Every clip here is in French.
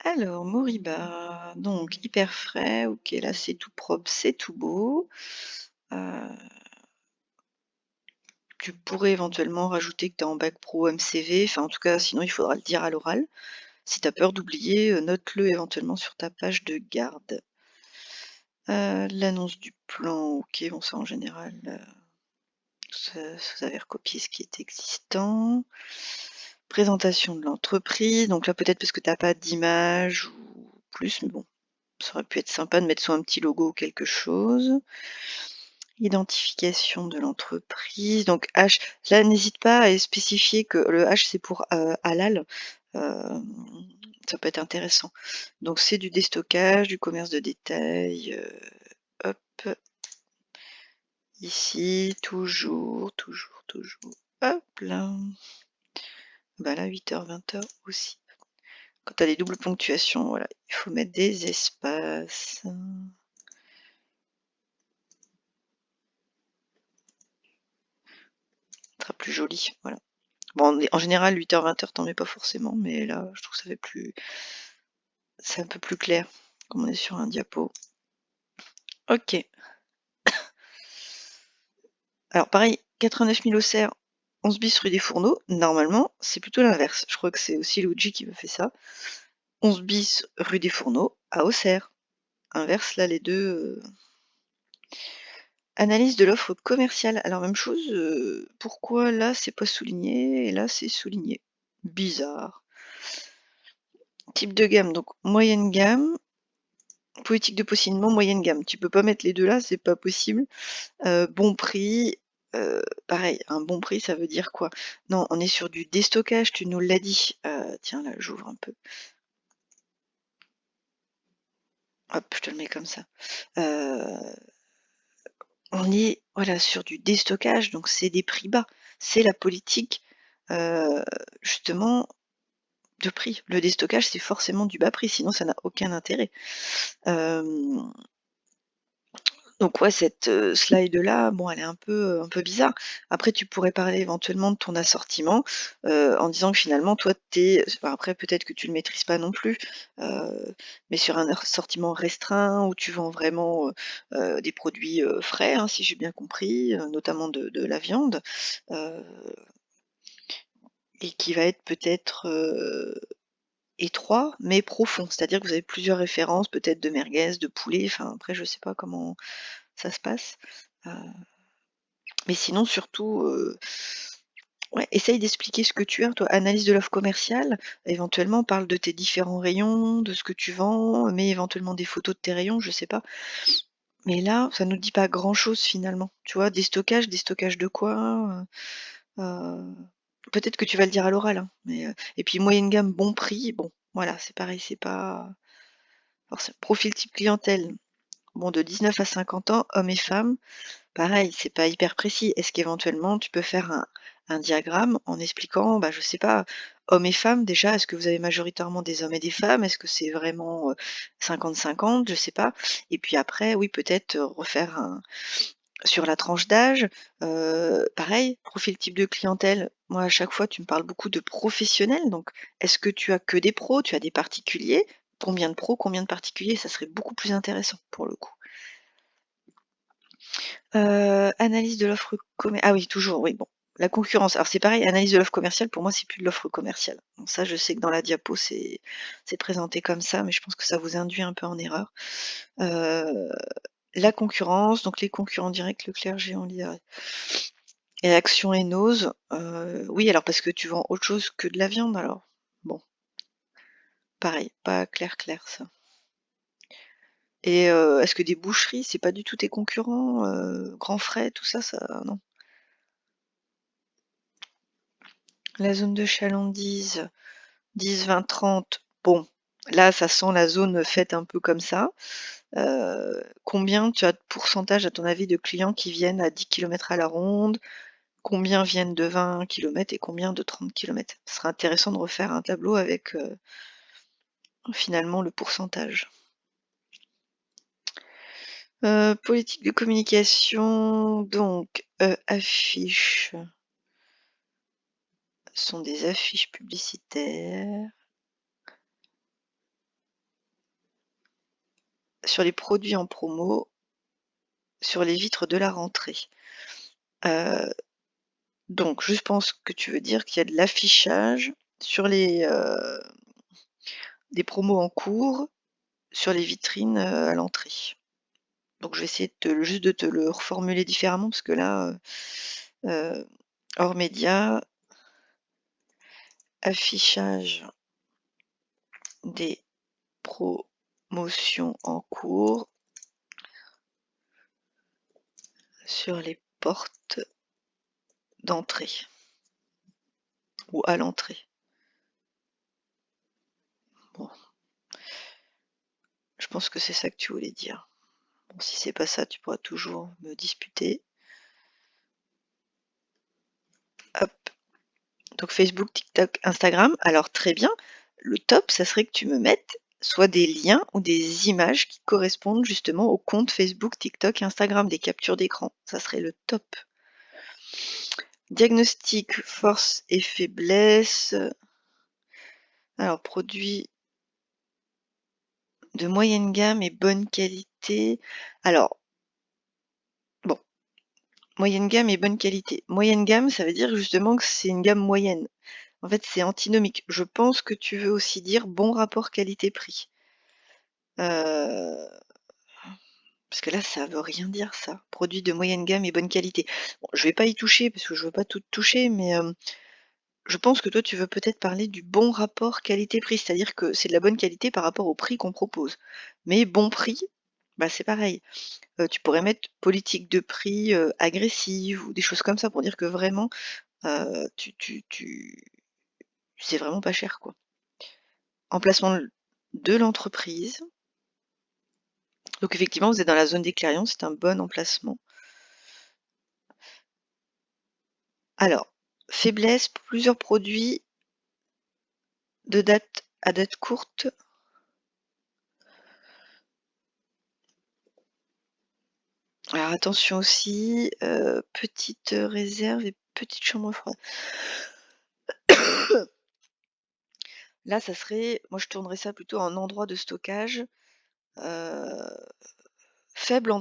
Alors, Moriba, donc hyper frais, ok, là c'est tout propre, c'est tout beau. Euh, Tu pourrais éventuellement rajouter que tu es en bac pro MCV, enfin en tout cas, sinon il faudra le dire à l'oral. Si tu as peur d'oublier, note-le éventuellement sur ta page de garde. L'annonce du plan, ok, bon ça en général, vous avez recopié ce qui est existant. Présentation de l'entreprise, donc là peut-être parce que tu n'as pas d'image ou plus, mais bon, ça aurait pu être sympa de mettre soit un petit logo ou quelque chose. Identification de l'entreprise, donc H, là n'hésite pas à spécifier que le H c'est pour halal, ça peut être intéressant. Donc c'est du déstockage, du commerce de détail, hop, ici, toujours, hop là. Bah là 8h, 20h aussi. Quand tu as des doubles ponctuations, voilà, il faut mettre des espaces. Ce sera plus joli, voilà. Bon, en général, 8h, 20h, t'en mets pas forcément, mais là, je trouve que ça fait plus. C'est un peu plus clair, comme on est sur un diapo. Ok. Alors, pareil, 89 000 Auxerre, 11 bis rue des Fourneaux. Normalement, c'est plutôt l'inverse. Je crois que c'est aussi Luigi qui me fait ça. 11 bis rue des Fourneaux à Auxerre. Inverse, là, les deux. Analyse de l'offre commerciale. Alors, même chose, pourquoi là, c'est pas souligné et là, c'est souligné? Bizarre. Type de gamme, donc moyenne gamme. Politique de positionnement moyenne gamme. Tu peux pas mettre les deux là, c'est pas possible. Bon prix, pareil, un bon prix, ça veut dire quoi? Non, on est sur du déstockage, tu nous l'as dit. Tiens, là, j'ouvre un peu. Hop, je te le mets comme ça. On est voilà sur du déstockage, donc c'est des prix bas. C'est la politique justement de prix. Le déstockage, c'est forcément du bas prix, sinon ça n'a aucun intérêt. Donc ouais, cette slide-là, bon, elle est un peu bizarre. Après, tu pourrais parler éventuellement de ton assortiment, en disant que finalement, toi, enfin, après peut-être que tu le maîtrises pas non plus, mais sur un assortiment restreint où tu vends vraiment, des produits, frais, hein, si j'ai bien compris, notamment de la viande, heu et qui va être peut-être, étroit mais profond. C'est-à-dire que vous avez plusieurs références, peut-être de merguez, de poulet, enfin après je sais pas comment ça se passe. Heu Mais sinon, surtout, ouais, essaye d'expliquer ce que tu as, toi. Analyse de l'offre commerciale, éventuellement parle de tes différents rayons, de ce que tu vends, mets éventuellement des photos de tes rayons, je sais pas. Mais là, ça nous dit pas grand-chose finalement. Tu vois? Des stockages de quoi? Peut-être que tu vas le dire à l'oral, hein, mais et puis moyenne gamme, bon prix, bon, voilà, c'est pareil, c'est pas forcément profil type clientèle, bon, de 19 à 50 ans, hommes et femmes. Pareil, c'est pas hyper précis. Est-ce qu'éventuellement tu peux faire un diagramme en expliquant, bah, je sais pas, hommes et femmes déjà, est-ce que vous avez majoritairement des hommes et des femmes? Est-ce que c'est vraiment, 50-50? Je sais pas. Et puis après, oui, peut-être, refaire un sur la tranche d'âge, pareil, profil type de clientèle. Moi, à chaque fois, tu me parles beaucoup de professionnels, donc est-ce que tu as que des pros? Tu as des particuliers? Combien de pros? Combien de particuliers? Ça serait beaucoup plus intéressant pour le coup. Analyse de l'offre ah oui, toujours, oui, bon. La concurrence, alors c'est pareil, analyse de l'offre commerciale, pour moi, c'est plus de l'offre commerciale. Bon ça, je sais que dans la diapo, c'est présenté comme ça, mais je pense que ça vous induit un peu en erreur. Heu, la concurrence, donc les concurrents directs, Leclerc, Géant, Leader et Action et Nose. Oui, alors parce que tu vends autre chose que de la viande alors? Bon, pareil, pas clair ça. Et est-ce que des boucheries, c'est pas du tout tes concurrents? Grands Frais, tout ça, non? La zone de chalandise, 10, 20, 30. Bon, là, ça sent la zone faite un peu comme ça. Combien tu as de pourcentage, à ton avis, de clients qui viennent à 10 kilomètres à la ronde? Combien viennent de 20 kilomètres et combien de 30 kilomètres? Ce serait intéressant de refaire un tableau avec, finalement le pourcentage. Politique de communication, donc, affiches. Ce sont des affiches publicitaires. sur les produits en promo, sur les vitres de la rentrée. Donc je pense que tu veux dire qu'il y a de l'affichage sur des promos en cours sur les vitrines, à l'entrée. Donc je vais essayer juste de te le reformuler différemment parce que là, hors média, affichage des promotions en cours sur les portes d'entrée ou à l'entrée. Bon, je pense que c'est ça que tu voulais dire. Bon, si c'est pas ça, tu pourras toujours me disputer. Hop. Donc Facebook, TikTok, Instagram. Alors très bien. Le top, ça serait que tu me mettes soit des liens ou des images qui correspondent justement au compte Facebook, TikTok, Instagram, des captures d'écran. Ça serait le top. Diagnostic, force et faiblesse. Alors, produits de moyenne gamme et bonne qualité. Alors, bon, moyenne gamme et bonne qualité. Moyenne gamme, ça veut dire justement que c'est une gamme moyenne. En fait, c'est antinomique. Je pense que tu veux aussi dire bon rapport qualité-prix. Parce que là, ça veut rien dire ça. Produit de moyenne gamme et bonne qualité. Bon, je vais pas y toucher parce que je veux pas tout toucher, mais je pense que toi, tu veux peut-être parler du bon rapport qualité-prix, c'est-à-dire que c'est de la bonne qualité par rapport au prix qu'on propose. Mais bon prix, bah, c'est pareil. Tu pourrais mettre politique de prix, agressive ou des choses comme ça pour dire que vraiment, tu c'est vraiment pas cher, quoi. Emplacement de l'entreprise. Donc effectivement, vous êtes dans la zone des Clarions, c'est un bon emplacement. Alors, faiblesse, plusieurs produits de date à date courte. Alors attention aussi, petite réserve et petite chambre froide. Là, ça serait moi je tournerais ça plutôt en endroit de stockage, heu, faible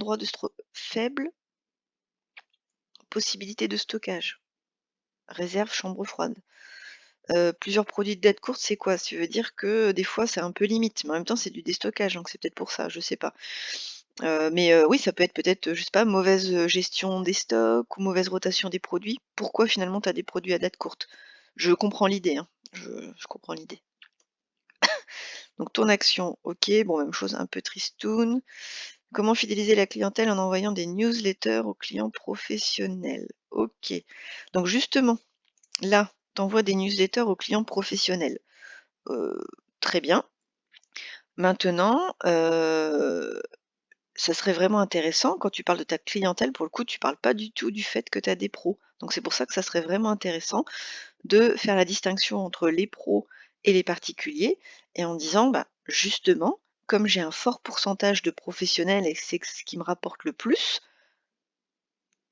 possibilité de stockage. Réserve, chambre froide. Plusieurs produits de date courte, c'est quoi? Ça veut dire que des fois, c'est un peu limite, mais en même temps, c'est du déstockage, donc c'est peut-être pour ça, je sais pas. Oui, ça peut être peut-être, je sais pas, mauvaise, gestion des stocks ou mauvaise rotation des produits. Pourquoi finalement tu as des produits à date courte? Je comprends l'idée, hein, je comprends l'idée. Donc ton action, OK, bon même chose, un peu tristoun. Comment fidéliser la clientèle en envoyant des newsletters aux clients professionnels? OK. Donc justement, là, tu envoies des newsletters aux clients professionnels. Heu, Très bien. Maintenant, ça serait vraiment intéressant quand tu parles de ta clientèle, pour le coup, tu parles pas du tout du fait que tu as des pros. Donc c'est pour ça que ça serait vraiment intéressant de faire la distinction entre les pros et les particuliers et en disant, bah, justement, comme j'ai un fort pourcentage de professionnels et que c'est ce qui me rapporte le plus,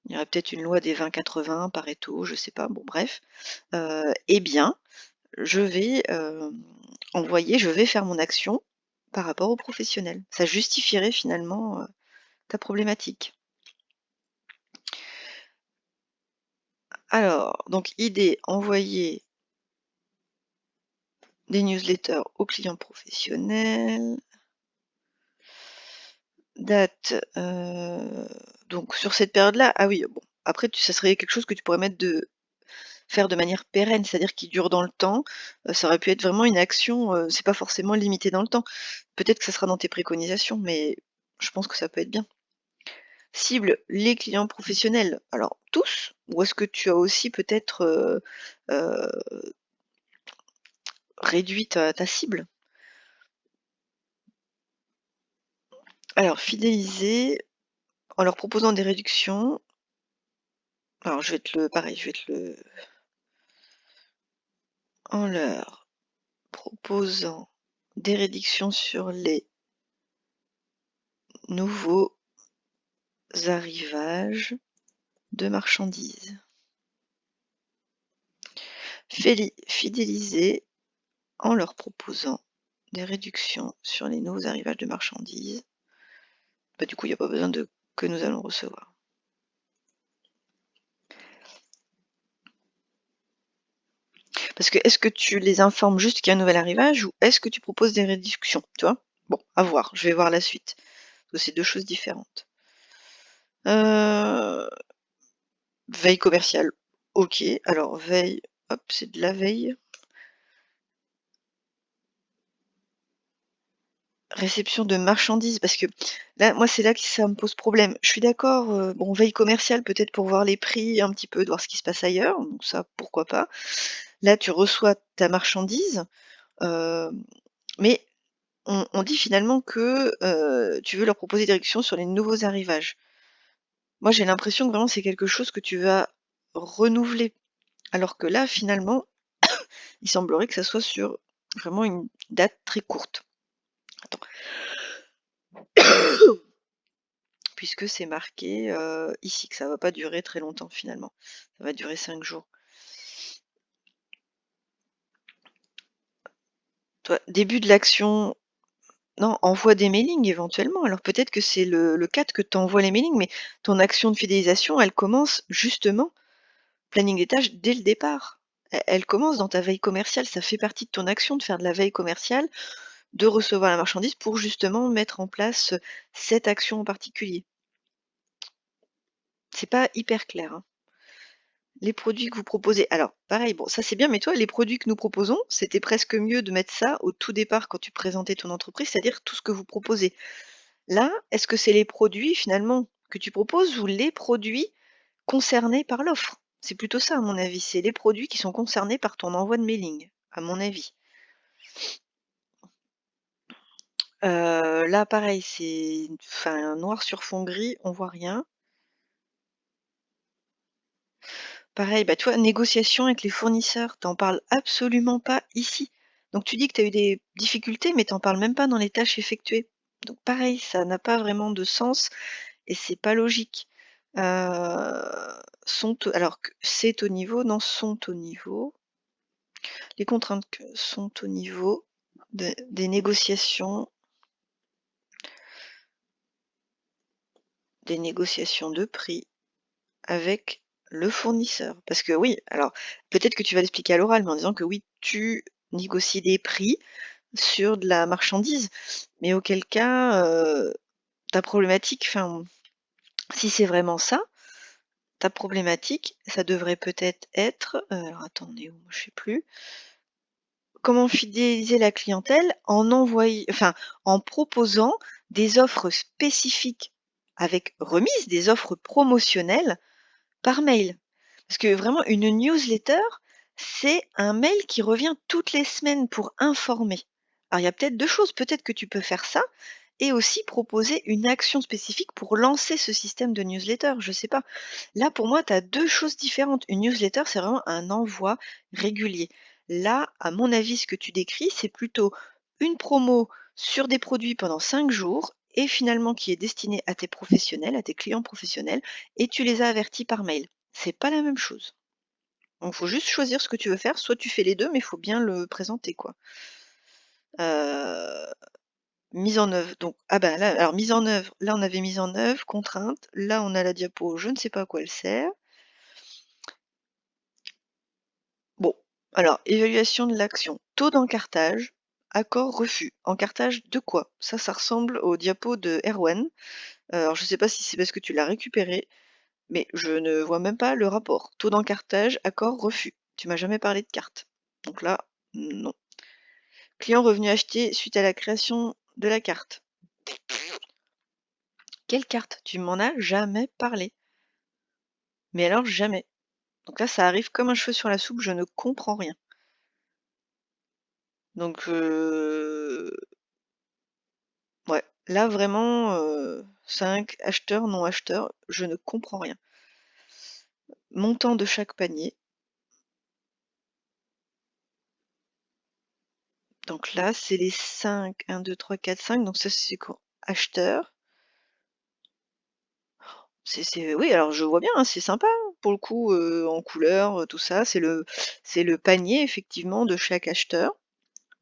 il y aurait peut-être une loi des 20-80, Pareto, je sais pas, bon bref, eh bien, je vais, je vais faire mon action par rapport aux professionnels. Ça justifierait finalement, ta problématique. Alors, donc idée, envoyer des newsletters aux clients professionnels. Date, donc sur cette période-là, ah oui, bon, après ça serait quelque chose que tu pourrais faire de manière pérenne, c'est-à-dire qui dure dans le temps. Ça aurait pu être vraiment une action, c'est pas forcément limité dans le temps. Peut-être que ça sera dans tes préconisations, mais je pense que ça peut être bien. Cible, les clients professionnels, alors tous? Ou est-ce que tu as aussi peut-être, heu, réduit ta cible? Alors fidéliser en leur proposant des réductions. Alors je vais te le pareil, je vais te le en leur proposant des réductions sur les nouveaux arrivages de marchandises. Fidéliser en leur proposant des réductions sur les nouveaux arrivages de marchandises. Bah, du coup, il y a pas besoin de que nous allons recevoir. Parce que est-ce que tu les informes juste qu'il y a un nouvel arrivage ou est-ce que tu proposes des réductions, tu vois? Bon, à voir, je vais voir la suite, parce que c'est 2 choses différentes. Heu, veille commerciale, OK. Alors veille, hop, c'est de la veille. Réception de marchandises, parce que là, moi, c'est là que ça me pose problème. Je suis d'accord, bon, veille commerciale, peut-être pour voir les prix un petit peu, de voir ce qui se passe ailleurs, donc ça, pourquoi pas. Là, tu reçois ta marchandise, hem, mais on dit finalement que, tu veux leur proposer des réductions sur les nouveaux arrivages. Moi, j'ai l'impression que vraiment c'est quelque chose que tu vas renouveler, alors que là, finalement, il semblerait que ça soit sur vraiment une date très courte. Attends. Puisque c'est marqué, ici que ça va pas durer très longtemps finalement. Ça va durer 5 jours. Toi, début de l'action, non, envoie des mailings éventuellement. Alors peut-être que c'est le 4 que tu envoies les mailings, mais ton action de fidélisation, elle commence justement, planning des tâches, dès le départ. Elle commence dans ta veille commerciale, ça fait partie de ton action de faire de la veille commerciale, de recevoir la marchandise pour justement mettre en place, cette action en particulier. C'est pas hyper clair, hein. Les produits que vous proposez, alors pareil, bon ça c'est bien, mais toi les produits que nous proposons, c'était presque mieux de mettre ça au tout départ quand tu présentais ton entreprise, c'est-à-dire tout ce que vous proposez. Là, est-ce que c'est les produits finalement que tu proposes ou les produits concernés par l'offre? C'est plutôt ça à mon avis, c'est les produits qui sont concernés par ton envoi de mailing, à mon avis. Là pareil, c'est enfin noir sur fond gris, on voit rien. Pareil, bah, tu vois, négociation avec les fournisseurs, tu parles absolument pas ici. Donc tu dis que tu as eu des difficultés, mais tu parles même pas dans les tâches effectuées. Donc pareil, ça n'a pas vraiment de sens et c'est pas logique. Alors que c'est au niveau, non, sont au niveau. Les contraintes sont au niveau des négociations de prix avec le fournisseur. Parce que oui, alors peut-être que tu vas l'expliquer à l'oral, mais en disant que oui, tu négocies des prix sur de la marchandise, mais auquel cas, ta problématique, enfin, si c'est vraiment ça, ta problématique, ça devrait peut-être être, alors attends, on est où? Je sais plus. Comment fidéliser la clientèle en proposant des offres spécifiques avec remise, des offres promotionnelles par mail. Parce que vraiment une newsletter, c'est un mail qui revient toutes les semaines pour informer. Alors il y a peut-être 2 choses, peut-être que tu peux faire ça et aussi proposer une action spécifique pour lancer ce système de newsletter, je sais pas. Là, pour moi, tu as 2 choses différentes. Une newsletter, c'est vraiment un envoi régulier. Là, à mon avis, ce que tu décris, c'est plutôt une promo sur des produits pendant 5 jours et finalement qui est destinée à tes professionnels, à tes clients professionnels et tu les as avertis par mail. C'est pas la même chose. Donc, faut juste choisir ce que tu veux faire. Soit tu fais les 2, mais il faut bien le présenter, quoi. Heu, mise en œuvre, donc ah bah, là, alors mise en œuvre, là, on avait mise en œuvre, contrainte. Là, on a la diapo, je ne sais pas à quoi elle sert. Bon, alors évaluation de l'action. Taux d'encartage, accord, refus. Encartage de quoi? Ça ressemble aux diapos de Erwan. Alors je sais pas si c'est parce que tu l'as récupéré, mais je ne vois même pas le rapport. Taux d'encartage, accord, refus. Tu m'as jamais parlé de carte. Donc là, non. Client revenu acheté suite à la création de la carte. Quelle carte? Tu m'en as jamais parlé. Mais alors jamais. Donc là, ça arrive comme un cheveu sur la soupe, je ne comprends rien. Donc ouais, là vraiment, 5 acheteurs, non acheteurs, je ne comprends rien. Montant de chaque panier. Donc là, c'est les 5, 1, 2, 3, 4, 5, donc ça c'est quoi? Acheteurs. C'est oui, alors je vois bien, hein, c'est sympa, hein, pour le coup, en couleur, tout ça. C'est le panier effectivement de chaque acheteur.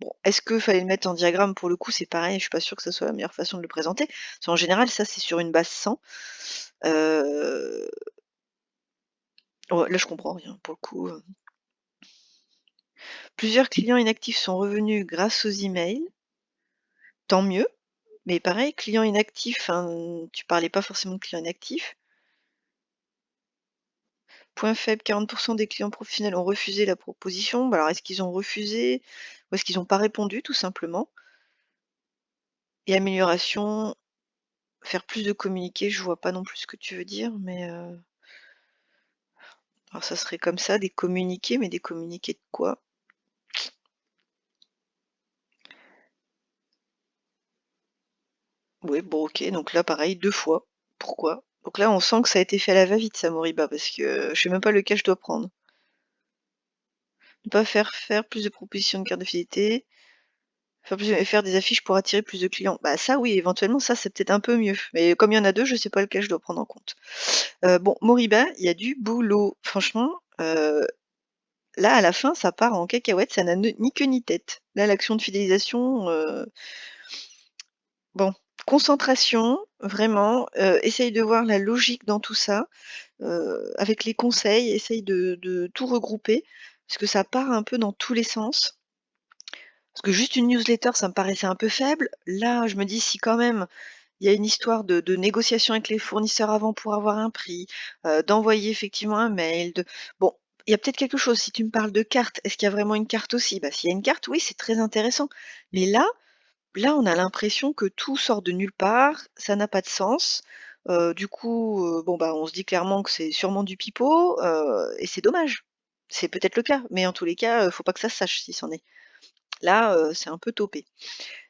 Bon, est-ce que fallait le mettre en diagramme? Pour le coup, c'est pareil, je suis pas sûre que ça soit la meilleure façon de le présenter. Parce qu'en général, ça, c'est sur une base 100. Heu, ouais, là, je comprends rien pour le coup. Plusieurs clients inactifs sont revenus grâce aux emails, tant mieux, mais pareil, clients inactifs, enfin, tu parlais pas forcément de clients inactifs. Point faible, 40 des clients professionnels ont refusé la proposition. Bah, alors est-ce qu'ils ont refusé ou est-ce qu'ils ont pas répondu tout simplement? Et amélioration, faire plus de communiqués, je vois pas non plus ce que tu veux dire, mais alors ça serait comme ça, des communiqués, mais des communiqués de quoi? Oui, bon, OK, donc là pareil 2 fois. Pourquoi? Donc là, on sent que ça a été fait à la va-vite ça, Moriba, parce que je sais même pas lequel je dois prendre. Ne pas faire plus de propositions de carte de fidélité, faire des affiches pour attirer plus de clients. Bah, ça oui, éventuellement ça, c'est peut-être un peu mieux. Mais comme il y en a 2, je sais pas lequel je dois prendre en compte. Bon, Moriba, il y a du boulot. Franchement, là, à la fin, ça part en cacahuète, ça n'a ni queue ni tête. Là, l'action de fidélisation, bon, concentration, vraiment, essaye de voir la logique dans tout ça, avec les conseils, essaye de tout regrouper, parce que ça part un peu dans tous les sens. Parce que juste une newsletter, ça me paraissait un peu faible. Là, je me dis si quand même il y a une histoire de négociation avec les fournisseurs avant pour avoir un prix, d'envoyer effectivement un mail, bon, il y a peut-être quelque chose. Si tu me parles de carte, est-ce qu'il y a vraiment une carte aussi? Bah, s'il y a une carte, oui, c'est très intéressant. Mais là, on a l'impression que tout sort de nulle part, ça n'a pas de sens. Du coup, bon, bah, on se dit clairement que c'est sûrement du pipeau, et c'est dommage. C'est peut-être le cas, mais en tous les cas, faut pas que ça se sache si c'en est. Là, c'est un peu topé.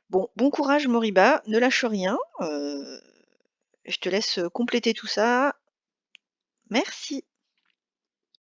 Bon, bon courage Moriba, ne lâche rien, je te laisse, compléter tout ça. Merci.